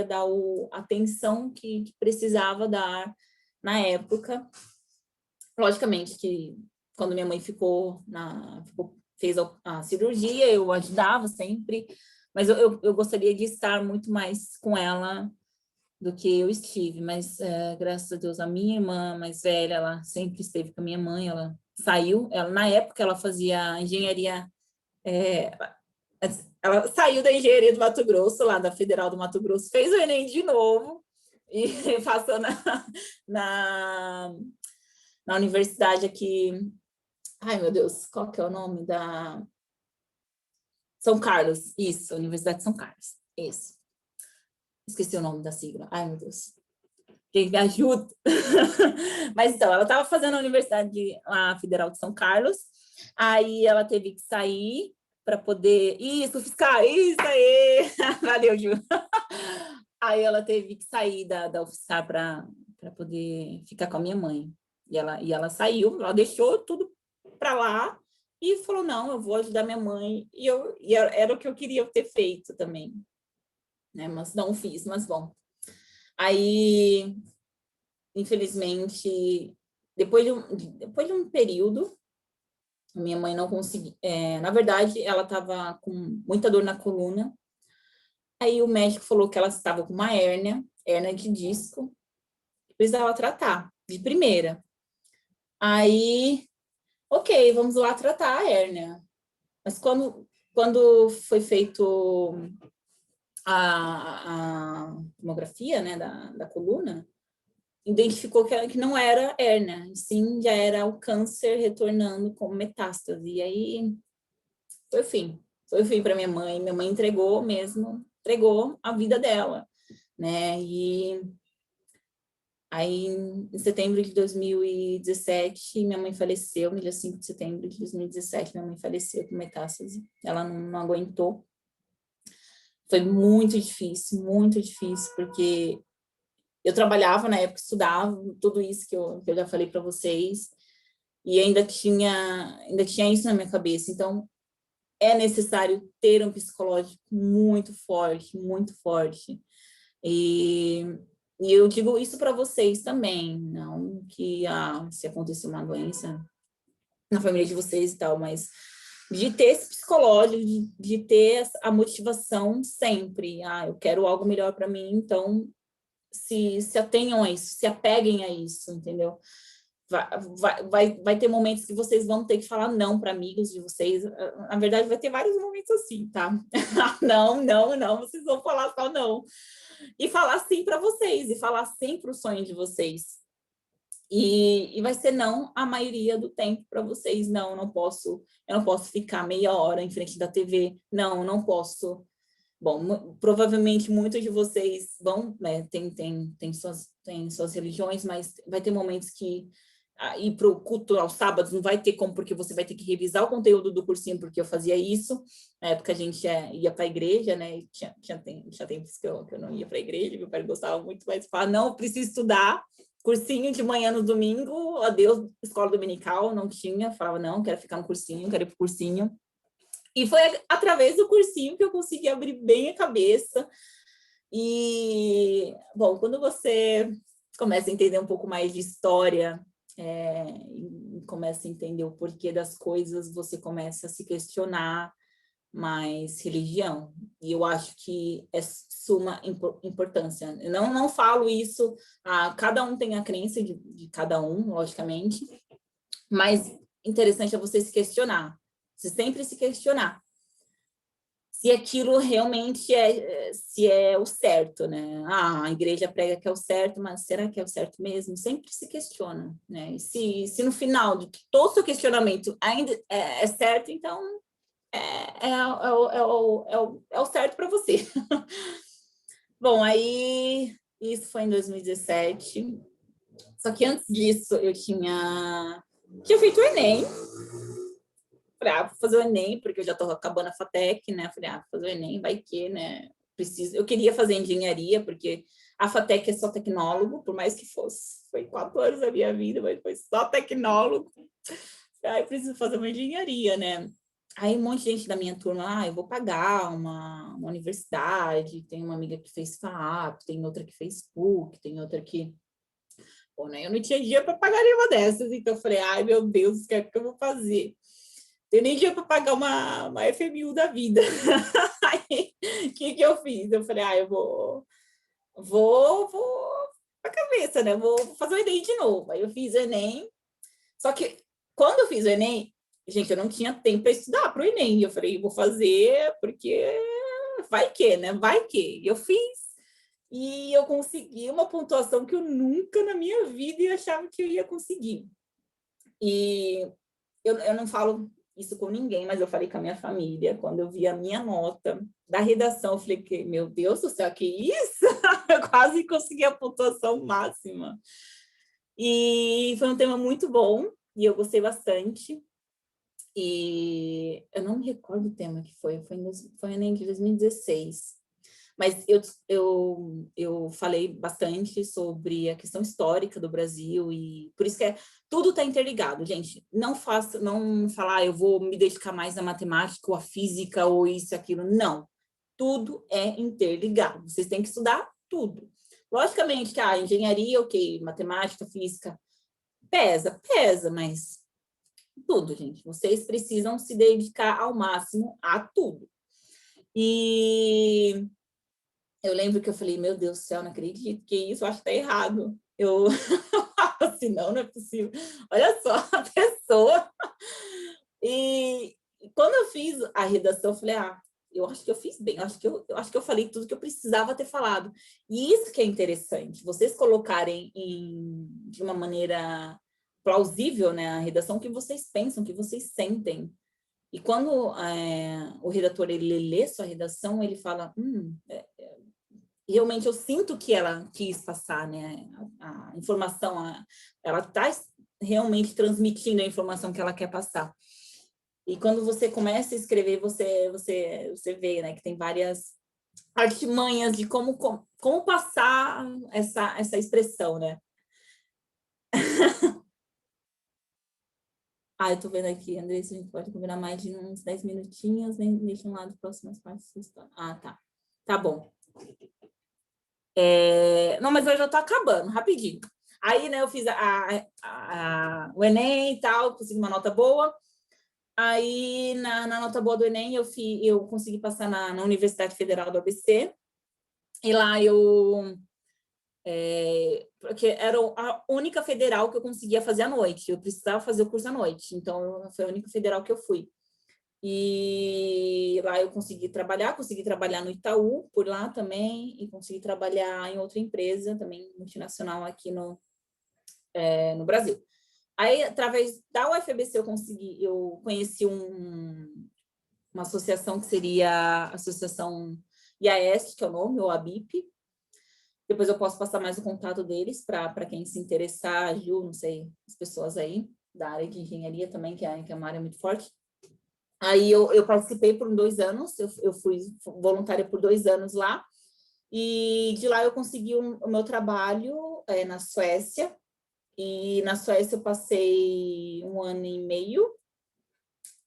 dar a atenção que precisava dar na época. Logicamente que quando minha mãe fez a cirurgia, eu ajudava sempre, mas eu gostaria de estar muito mais com ela do que eu estive, mas graças a Deus a minha irmã mais velha, ela sempre esteve com a minha mãe, ela saiu, na época ela fazia engenharia, ela saiu da engenharia do Mato Grosso, lá da Federal do Mato Grosso, fez o Enem de novo e passou na universidade aqui, ai meu Deus, qual que é o nome da São Carlos, isso, Universidade de São Carlos, isso. Esqueci o nome da sigla, ai meu Deus. Quem me ajuda. Mas então, ela estava fazendo a Universidade Federal de São Carlos, aí ela teve que sair para poder. Isso, fiscal, isso aí! Valeu, Ju. Aí ela teve que sair da UFSCar para poder ficar com a minha mãe. E ela saiu, ela deixou tudo para lá e falou: não, eu vou ajudar minha mãe. E era o que eu queria ter feito também. Né? Mas não fiz, mas bom. Aí, infelizmente, depois de um período, minha mãe não conseguia. Na verdade, ela estava com muita dor na coluna. Aí o médico falou que ela estava com uma hérnia de disco, que precisava tratar de primeira. Aí, ok, vamos lá tratar a hérnia. Mas quando foi feito a tomografia, né, da coluna, identificou que não era hérnia, sim, já era o câncer retornando como metástase. E aí foi o fim para minha mãe. Minha mãe entregou a vida dela. né? E aí, em setembro de 2017, minha mãe faleceu, no dia 5 de setembro de 2017, minha mãe faleceu com metástase. Ela não aguentou. Foi muito difícil, porque eu trabalhava na época, estudava, tudo isso que eu já falei para vocês, e ainda tinha isso na minha cabeça. Então, é necessário ter um psicológico muito forte, muito forte. E eu digo isso para vocês também, não que se acontecer uma doença na família de vocês e tal, mas de ter esse psicológico, de ter a motivação sempre. Eu quero algo melhor para mim, então se atenham a isso, se apeguem a isso, entendeu? Vai ter momentos que vocês vão ter que falar não para amigos de vocês. Na verdade, vai ter vários momentos assim, tá? Não, vocês vão falar só não. E falar sim para vocês, e falar sim para o sonho de vocês. E vai ser não a maioria do tempo para vocês. Não, eu não posso ficar meia hora em frente da TV. Não posso. Bom, provavelmente muitos de vocês vão, né, tem suas religiões, mas vai ter momentos que ir para o culto aos sábados não vai ter como, porque você vai ter que revisar o conteúdo do cursinho, porque eu fazia isso. Na época a gente ia para a igreja, né? E tinha tempos que eu não ia para a igreja, meu pai gostava muito, mas falava, não, eu preciso estudar. Cursinho de manhã no domingo, adeus, escola dominical, não tinha. Falava, não, quero ficar no cursinho, quero ir para o cursinho. E foi através do cursinho que eu consegui abrir bem a cabeça. E, bom, quando você começa a entender um pouco mais de história, e começa a entender o porquê das coisas, você começa a se questionar mais religião. E eu acho que é suma importância. Eu não falo isso, cada um tem a crença de cada um, logicamente, mas interessante é você se questionar. Você sempre se questionar se aquilo realmente se é o certo, né? A igreja prega que é o certo, mas será que é o certo mesmo? Sempre se questiona, né? E se no final de todo o seu questionamento ainda é certo, então é o certo para você. Bom, aí isso foi em 2017. Só que antes disso eu tinha feito o Enem. Falei, vou fazer o Enem, porque eu já estou acabando a FATEC, né? Falei, vou fazer o Enem, vai que, né? Preciso. Eu queria fazer engenharia, porque a FATEC é só tecnólogo, por mais que fosse. Foi 4 anos da minha vida, mas foi só tecnólogo. Aí eu preciso fazer uma engenharia, né? Aí um monte de gente da minha turma, eu vou pagar uma universidade, tem uma amiga que fez FAAP, tem outra que fez PUC, tem outra que... Bom, né? Eu não tinha dinheiro para pagar nenhuma dessas, então eu falei, ai meu Deus, o que é que eu vou fazer? Tem nem dinheiro para pagar uma FMU da vida. Aí, o que eu fiz? Eu falei, eu vou para a cabeça, né? Vou fazer o Enem de novo. Aí eu fiz o Enem. Só que quando eu fiz o Enem, gente, eu não tinha tempo para estudar para o Enem. Eu falei, vou fazer porque vai que, né? Vai que. E eu fiz. E eu consegui uma pontuação que eu nunca na minha vida achava que eu ia conseguir. E eu não falo isso com ninguém, mas eu falei com a minha família. Quando eu vi a minha nota da redação, eu falei que, meu Deus do céu, que isso? Eu quase consegui a pontuação máxima. E foi um tema muito bom, e eu gostei bastante. E eu não me recordo o tema que foi em 2016. Mas eu falei bastante sobre a questão histórica do Brasil e por isso que tudo está interligado, gente. Não falar, eu vou me dedicar mais à matemática ou à física ou isso, aquilo. Não. Tudo é interligado. Vocês têm que estudar tudo. Logicamente que a engenharia, ok, matemática, física, pesa, mas tudo, gente. Vocês precisam se dedicar ao máximo a tudo. E eu lembro que eu falei, meu Deus do céu, não acredito que isso, eu acho que tá errado. Eu assim, não é possível. Olha só a pessoa. E quando eu fiz a redação, eu falei, eu acho que eu fiz bem, eu acho que eu falei tudo que eu precisava ter falado. E isso que é interessante, vocês colocarem de uma maneira plausível, né, a redação que vocês pensam, que vocês sentem. E quando o redator ele lê sua redação, ele fala, realmente eu sinto que ela quis passar, né? A informação, ela está realmente transmitindo a informação que ela quer passar. E quando você começa a escrever, você vê, né, que tem várias artimanhas de como passar essa expressão, né? Eu tô vendo aqui, André, se a gente pode combinar mais de uns 10 minutinhos, nem deixa um lado próximas partes da história. Tá. Tá bom. Não, mas eu já tô acabando, rapidinho. Aí, né, eu fiz o Enem e tal, consegui uma nota boa. Aí, na nota boa do Enem, eu consegui passar na Universidade Federal do ABC. E lá porque era a única federal que eu conseguia fazer à noite. Eu precisava fazer o curso à noite. Então, foi a única federal que eu fui. E lá eu consegui trabalhar no Itaú, por lá também, e consegui trabalhar em outra empresa, também multinacional aqui no Brasil. Aí, através da UFABC, eu conheci uma associação que seria a Associação IAS, que é o nome, ou ABIP. Depois eu posso passar mais o contato deles para quem se interessar, Ju, não sei, as pessoas aí da área de engenharia também, que é uma área muito forte. Aí eu participei por 2 anos, eu fui voluntária por 2 anos lá, e de lá eu consegui o meu trabalho na Suécia, e na Suécia eu passei 1 ano e meio,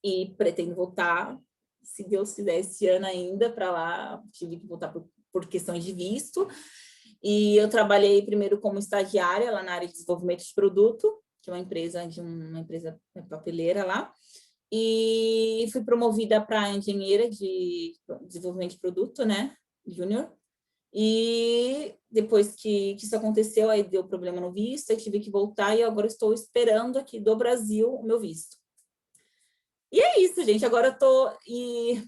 e pretendo voltar, se Deus quiser, esse ano ainda para lá. Tive que voltar por questões de visto, e eu trabalhei primeiro como estagiária lá na área de desenvolvimento de produto, que é uma empresa papeleira lá, e fui promovida para engenheira de desenvolvimento de produto, né, júnior. E depois que isso aconteceu, aí deu problema no visto, eu tive que voltar, e agora estou esperando aqui do Brasil o meu visto. E é isso, gente. Agora eu tô.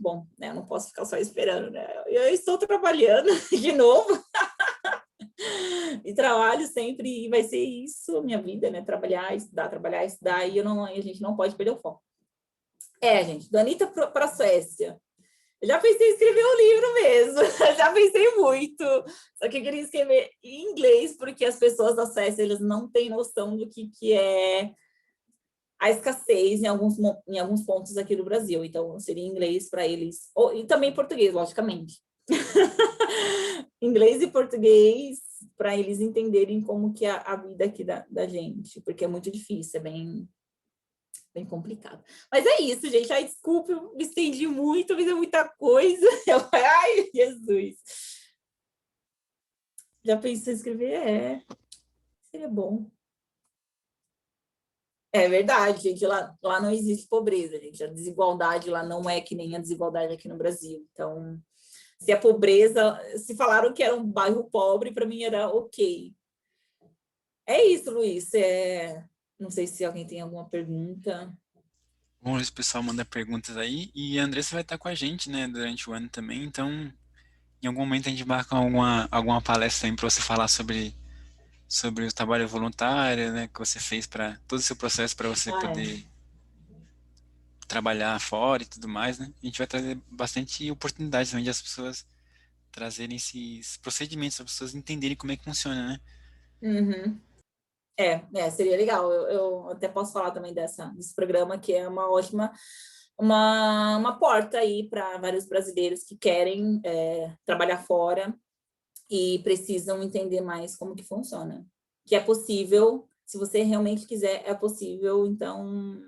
Bom, né, eu não posso ficar só esperando, né? Eu estou trabalhando de novo. E trabalho sempre, e vai ser isso, minha vida, né? Trabalhar, estudar, e a gente não pode perder o foco. Gente, da Anitta para a Suécia. Eu já pensei em escrever um livro mesmo, já pensei muito. Só que eu queria escrever em inglês, porque as pessoas da Suécia, eles não têm noção do que é a escassez em alguns pontos aqui do Brasil. Então, seria inglês para eles, e também português, logicamente. Inglês e português, para eles entenderem como que é a vida aqui da gente, porque é muito difícil, é bem complicado. Mas é isso, gente. Desculpa, eu me estendi muito, fiz muita coisa. Ai, Jesus. Já pensou em escrever? Seria bom. É verdade, gente. Lá não existe pobreza, gente. A desigualdade lá não é que nem a desigualdade aqui no Brasil. Então, se a pobreza, se falaram que era um bairro pobre, para mim era ok. É isso, Luiz. Não sei se alguém tem alguma pergunta. Bom, esse pessoal manda perguntas aí, e a Andressa vai estar com a gente, né, durante o ano também, então em algum momento a gente marca alguma palestra aí para você falar sobre o trabalho voluntário, né, que você fez para todo o seu processo para você poder trabalhar fora e tudo mais, né? A gente vai trazer bastante oportunidades também de as pessoas trazerem esses procedimentos, as pessoas entenderem como é que funciona, né? Uhum. Seria legal. Eu até posso falar também desse programa, que é uma ótima uma porta aí para vários brasileiros que querem trabalhar fora e precisam entender mais como que funciona. Que é possível, se você realmente quiser, é possível. Então,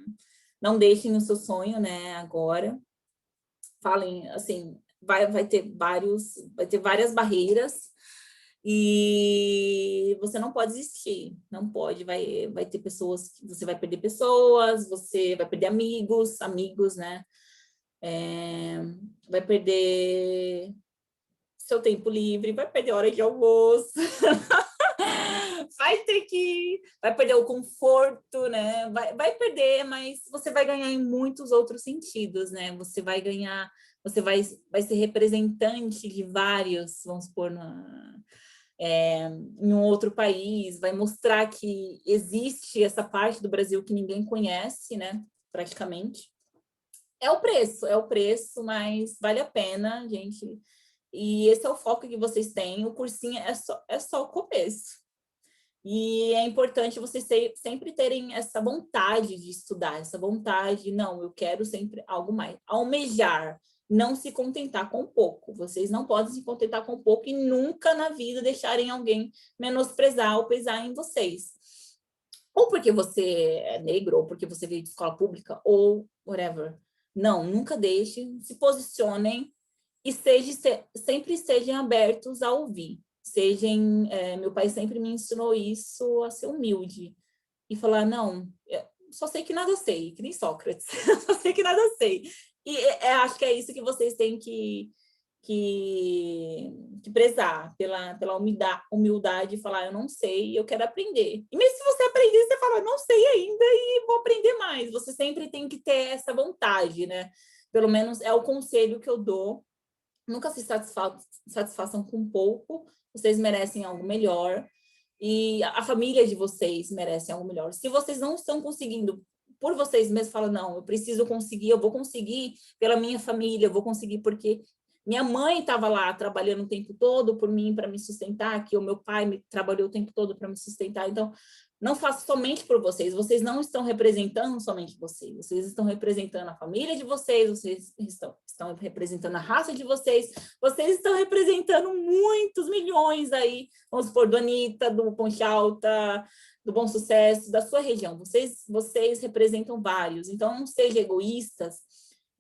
não deixem o seu sonho, né, agora. Falem, assim, vai ter várias barreiras, e você não pode desistir, não pode, vai ter pessoas, você vai perder pessoas, você vai perder amigos, né? Vai perder seu tempo livre, vai perder hora de almoço, vai perder o conforto, né? Vai perder, mas você vai ganhar em muitos outros sentidos, né? Você vai ganhar, você vai ser representante de vários, vamos supor, em um outro país, vai mostrar que existe essa parte do Brasil que ninguém conhece, né? Praticamente. É o preço, mas vale a pena, gente. E esse é o foco que vocês têm. O cursinho é só o começo. E é importante vocês sempre terem essa vontade de estudar, essa vontade, não, eu quero sempre algo mais. Almejar, não se contentar com pouco. Vocês não podem se contentar com pouco e nunca na vida deixarem alguém menosprezar ou pesar em vocês. Ou porque você é negro, ou porque você veio de escola pública, ou whatever. Não, nunca deixem, se posicionem e sempre sejam abertos a ouvir. Meu pai sempre me ensinou isso, a ser humilde e falar, não, eu só sei que nada sei, que nem Sócrates, só sei que nada sei. E acho que é isso que vocês têm que prezar, pela humildade e falar, eu não sei, eu quero aprender. E mesmo se você aprender, você fala, não sei ainda e vou aprender mais. Você sempre tem que ter essa vontade, né? Pelo menos é o conselho que eu dou. Nunca se satisfaçam com pouco, vocês merecem algo melhor e a família de vocês merece algo melhor. Se vocês não estão conseguindo por vocês mesmos, falam, não, eu preciso conseguir, eu vou conseguir pela minha família, eu vou conseguir porque minha mãe estava lá trabalhando o tempo todo por mim, para me sustentar, que o meu pai trabalhou o tempo todo para me sustentar. Então, não faço somente por vocês. Vocês não estão representando somente vocês. Vocês estão representando a família de vocês, vocês estão representando a raça de vocês, vocês estão representando muitos milhões aí, vamos supor, do Anitta, do Ponte Alta, do Bom Sucesso, da sua região. Vocês representam vários. Então, não sejam egoístas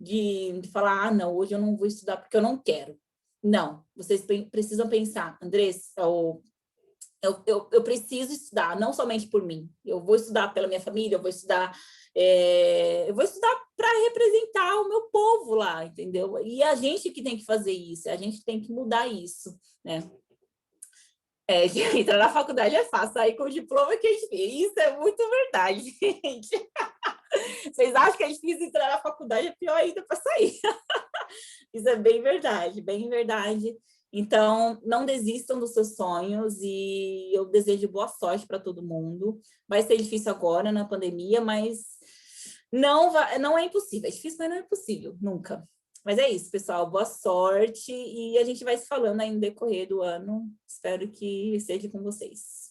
de falar, ah, não, hoje eu não vou estudar porque eu não quero. Não, vocês precisam pensar, Andressa, eu preciso estudar, não somente por mim. Eu vou estudar pela minha família, eu vou estudar para representar o meu povo lá, entendeu? E a gente que tem que fazer isso, a gente tem que mudar isso, né? Entrar na faculdade é fácil, sair com o diploma que é difícil. Isso é muito verdade, gente. Vocês acham que é difícil entrar na faculdade, é pior ainda para sair. Isso é bem verdade, bem verdade. Então, não desistam dos seus sonhos e eu desejo boa sorte para todo mundo. Vai ser difícil agora na pandemia, mas não é impossível. É difícil, mas não é impossível, nunca. Mas é isso, pessoal. Boa sorte e a gente vai se falando aí no decorrer do ano. Espero que esteja com vocês.